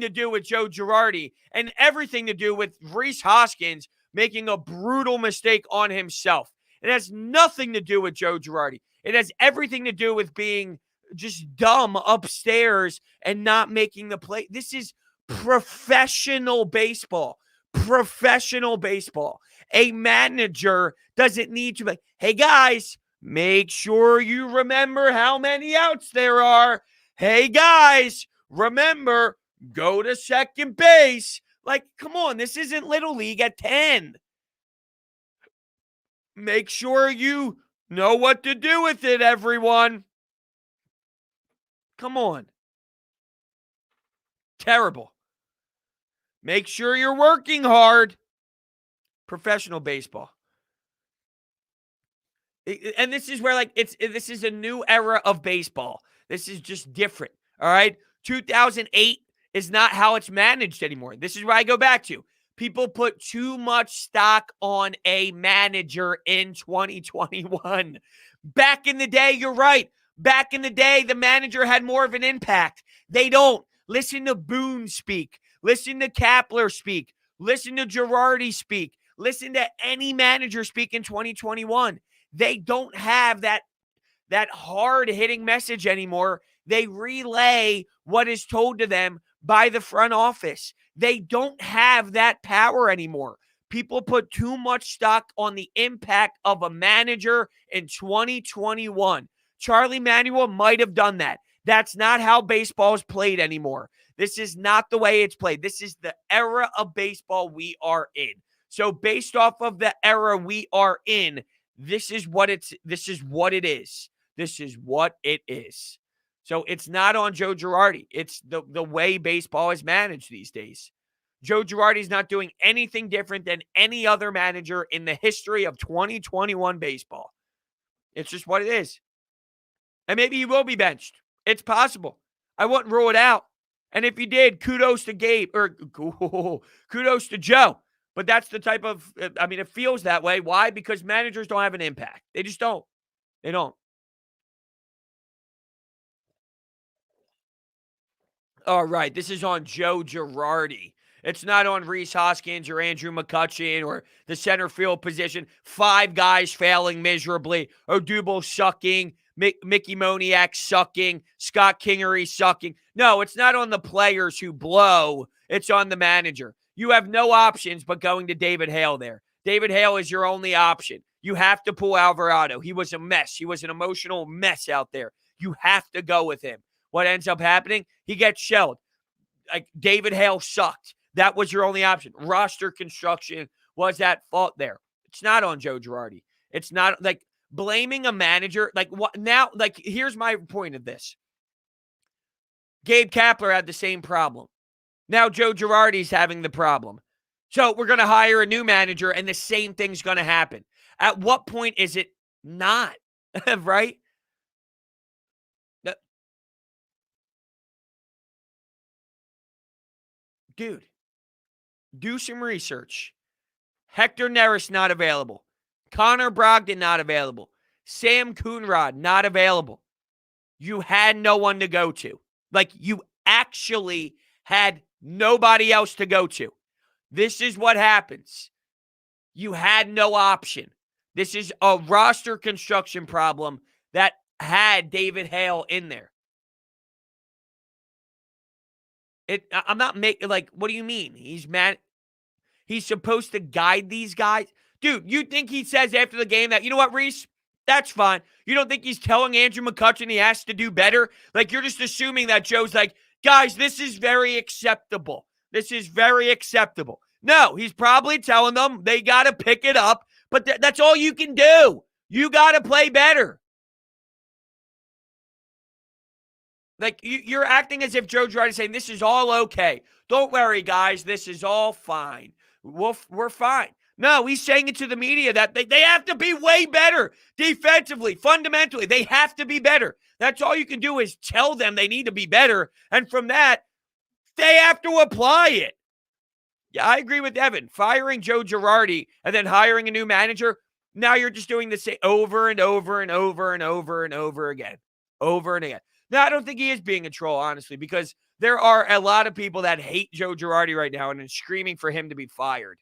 to do with Joe Girardi and everything to do with Reese Hoskins making a brutal mistake on himself. It has nothing to do with Joe Girardi. It has everything to do with being just dumb upstairs and not making the play. This is professional baseball. Professional baseball. A manager doesn't need to be like, hey guys, make sure you remember how many outs there are. Hey guys, remember, go to second base. Like, come on, this isn't Little League at 10. Make sure you know what to do with it, everyone. Come on. Terrible. Make sure you're working hard. Professional baseball. And this is where, this is a new era of baseball. This is just different. All right. 2008 is not how it's managed anymore. This is where I go back to. People put too much stock on a manager in 2021. Back in the day, you're right. Back in the day, the manager had more of an impact. They don't. Listen to Boone speak. Listen to Kapler speak. Listen to Girardi speak. Listen to any manager speak in 2021. They don't have that hard-hitting message anymore. They relay what is told to them by the front office. They don't have that power anymore. People put too much stock on the impact of a manager in 2021. Charlie Manuel might have done that. That's not how baseball is played anymore. This is not the way it's played. This is the era of baseball we are in. So based off of the era we are in, this is what it is. This is what it is. So it's not on Joe Girardi. It's the way baseball is managed these days. Joe Girardi is not doing anything different than any other manager in the history of 2021 baseball. It's just what it is. And maybe he will be benched. It's possible. I wouldn't rule it out. And if he did, kudos to Gabe or kudos to Joe. But that's the type of, I mean, it feels that way. Why? Because managers don't have an impact. They just don't. They don't. All right, this is on Joe Girardi. It's not on Reese Hoskins or Andrew McCutcheon or the center field position. Five guys failing miserably. Odubel sucking. Mickey Moniak sucking. Scott Kingery sucking. No, it's not on the players who blow. It's on the manager. You have no options but going to David Hale there. David Hale is your only option. You have to pull Alvarado. He was a mess. He was an emotional mess out there. You have to go with him. What ends up happening? He gets shelled. Like David Hale sucked. That was your only option. Roster construction was at fault there. It's not on Joe Girardi. It's not like blaming a manager. Like what now? Like here's my point of this. Gabe Kapler had the same problem. Now Joe Girardi's having the problem. So we're going to hire a new manager and the same thing's going to happen. At what point is it not? Right? Dude, do some research. Hector Neris not available. Connor Brogdon not available. Sam Coonrod not available. You had no one to go to. Like you actually had nobody else to go to. This is what happens. You had no option. This is a roster construction problem that had David Hale in there. I'm not making, like, what do you mean? He's mad. He's supposed to guide these guys? Dude, you think he says after the game that, you know what, Reese? That's fine. You don't think he's telling Andrew McCutcheon he has to do better? Like, you're just assuming that Joe's like, guys, this is very acceptable. This is very acceptable. No, he's probably telling them they got to pick it up, but that's all you can do. You got to play better. Like, you're acting as if Joe Girardi is saying, this is all okay. Don't worry, guys. This is all fine. We're fine. No, he's saying it to the media that they have to be way better defensively, fundamentally. They have to be better. That's all you can do is tell them they need to be better. And from that, they have to apply it. Yeah, I agree with Evan. Firing Joe Girardi and then hiring a new manager, now you're just doing the same over and over and over and over and over again. Over and again. Now, I don't think he is being a troll, honestly, because there are a lot of people that hate Joe Girardi right now and are screaming for him to be fired.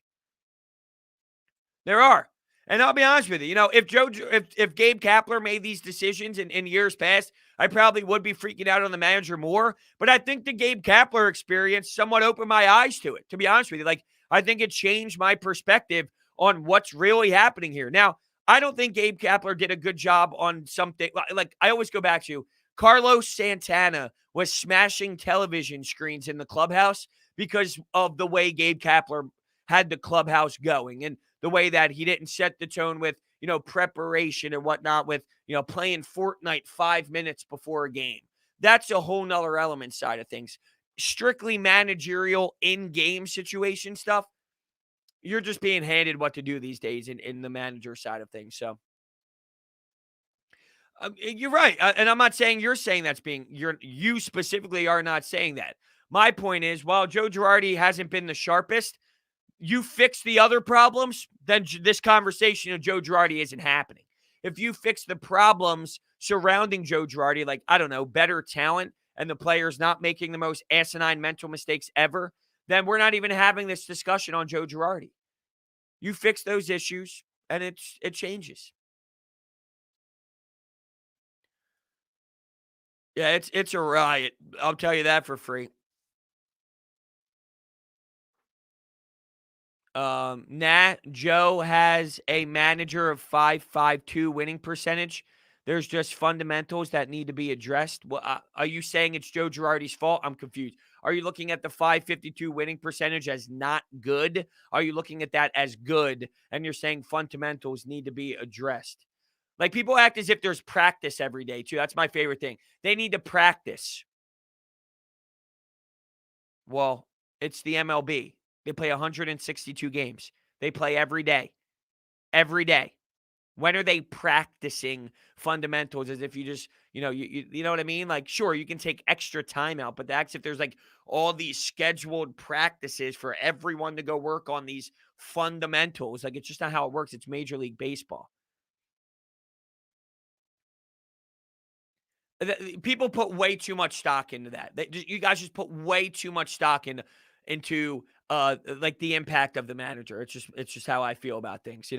There are. And I'll be honest with you. You know, if Gabe Kapler made these decisions in years past, I probably would be freaking out on the manager more. But I think the Gabe Kapler experience somewhat opened my eyes to it, to be honest with you. Like, I think it changed my perspective on what's really happening here. Now, I don't think Gabe Kapler did a good job on something. Like, I always go back to Carlos Santana was smashing television screens in the clubhouse because of the way Gabe Kapler had the clubhouse going and the way that he didn't set the tone with, preparation and whatnot with, playing Fortnite 5 minutes before a game. That's a whole nother element side of things. Strictly managerial in-game situation stuff, you're just being handed what to do these days in the manager side of things. So you're right. And I'm not saying you're saying you specifically are not saying that. My point is, while Joe Girardi hasn't been the sharpest, you fix the other problems, then this conversation of Joe Girardi isn't happening. If you fix the problems surrounding Joe Girardi, like, I don't know, better talent and the players not making the most asinine mental mistakes ever, then we're not even having this discussion on Joe Girardi. You fix those issues and it changes. Yeah, it's a riot. I'll tell you that for free. Joe has a manager of 5.52 winning percentage. There's just fundamentals that need to be addressed. Well, are you saying it's Joe Girardi's fault? I'm confused. Are you looking at the 5.52 winning percentage as not good? Are you looking at that as good? And you're saying fundamentals need to be addressed. Like, people act as if there's practice every day, too. That's my favorite thing. They need to practice. Well, it's the MLB. They play 162 games. They play every day. Every day. When are they practicing fundamentals as if you just, you know what I mean? Like, sure, you can take extra time out, but that's if there's like all these scheduled practices for everyone to go work on these fundamentals. Like, it's just not how it works. It's Major League Baseball. People put way too much stock into that. You guys just put way too much stock into like the impact of the manager. It's just how I feel about things.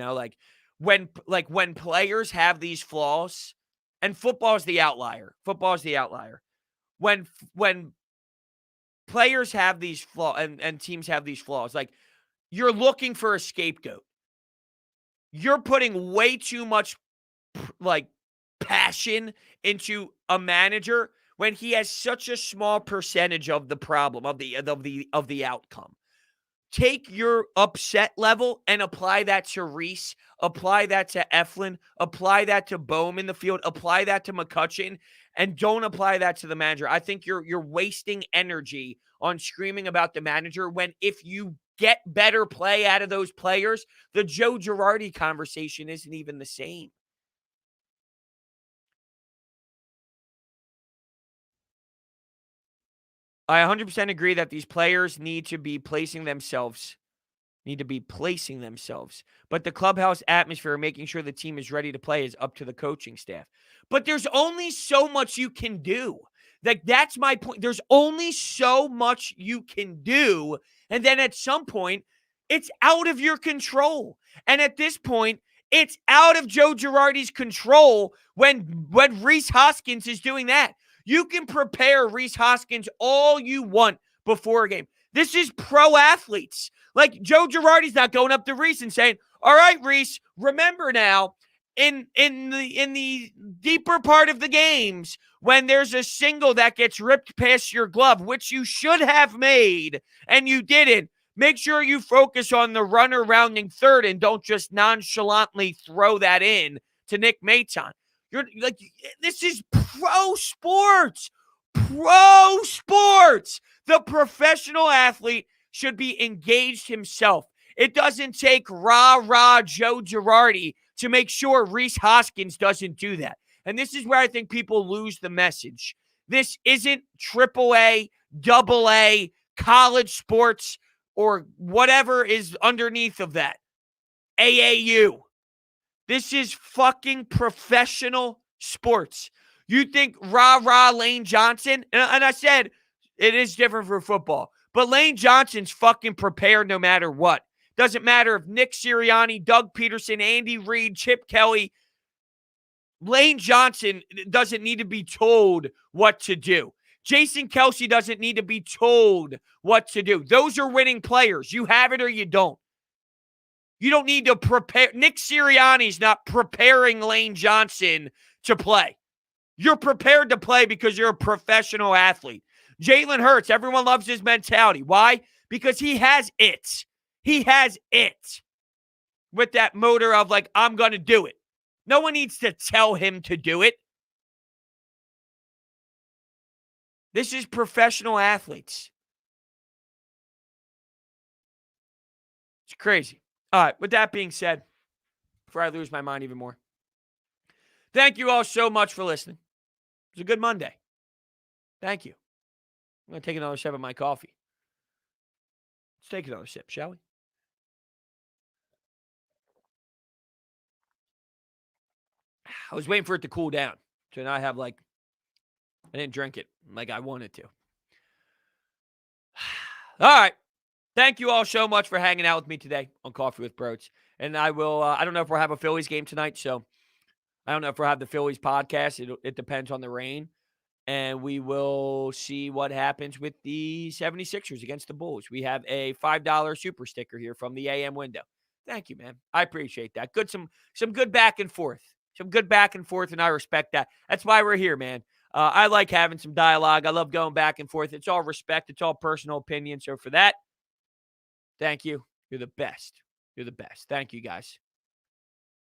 When players have these flaws, and football is the outlier. Football is the outlier. When players have these flaws and teams have these flaws, like, you're looking for a scapegoat. You're putting way too much like passion into a manager when he has such a small percentage of the problem of the outcome. Take your upset level and apply that to Reese, apply that to Eflin, apply that to Bohm in the field, apply that to McCutchen, and don't apply that to the manager. I think you're wasting energy on screaming about the manager when if you get better play out of those players, the Joe Girardi conversation isn't even the same. I 100% agree that these players need to be placing themselves. But the clubhouse atmosphere, making sure the team is ready to play, is up to the coaching staff. But there's only so much you can do. Like, that's my point. There's only so much you can do. And then at some point, it's out of your control. And at this point, it's out of Joe Girardi's control when Rhys Hoskins is doing that. You can prepare Rhys Hoskins all you want before a game. This is pro athletes. Like, Joe Girardi's not going up to Rhys and saying, "All right, Rhys, remember now, in the deeper part of the games, when there's a single that gets ripped past your glove, which you should have made and you didn't, make sure you focus on the runner rounding third and don't just nonchalantly throw that in to Nick Maton." You're like, this is pro sports. Pro sports. The professional athlete should be engaged himself. It doesn't take rah-rah Joe Girardi to make sure Rhys Hoskins doesn't do that. And this is where I think people lose the message. This isn't AAA, AA, college sports, or whatever is underneath of that. AAU. This is fucking professional sports. You think rah-rah Lane Johnson? And I said it is different for football. But Lane Johnson's fucking prepared no matter what. Doesn't matter if Nick Sirianni, Doug Peterson, Andy Reid, Chip Kelly. Lane Johnson doesn't need to be told what to do. Jason Kelsey doesn't need to be told what to do. Those are winning players. You have it or you don't. You don't need to prepare. Nick Sirianni's not preparing Lane Johnson to play. You're prepared to play because you're a professional athlete. Jalen Hurts, everyone loves his mentality. Why? Because he has it. He has it. With that motor of like, I'm going to do it. No one needs to tell him to do it. This is professional athletes. It's crazy. All right, with that being said, before I lose my mind even more, thank you all so much for listening. It was a good Monday. Thank you. I'm going to take another sip of my coffee. Let's take another sip, shall we? I was waiting for it to cool down. So now I didn't drink it like I wanted to. All right. Thank you all so much for hanging out with me today on Coffee with Brodes. And I will, I don't know if we'll have a Phillies game tonight, so I don't know if we'll have the Phillies podcast. It depends on the rain. And we will see what happens with the 76ers against the Bulls. We have a $5 super sticker here from the AM window. Thank you, man. I appreciate that. Some good back and forth. Some good back and forth, and I respect that. That's why we're here, man. I like having some dialogue. I love going back and forth. It's all respect. It's all personal opinion. So for that, thank you. You're the best. You're the best. Thank you, guys.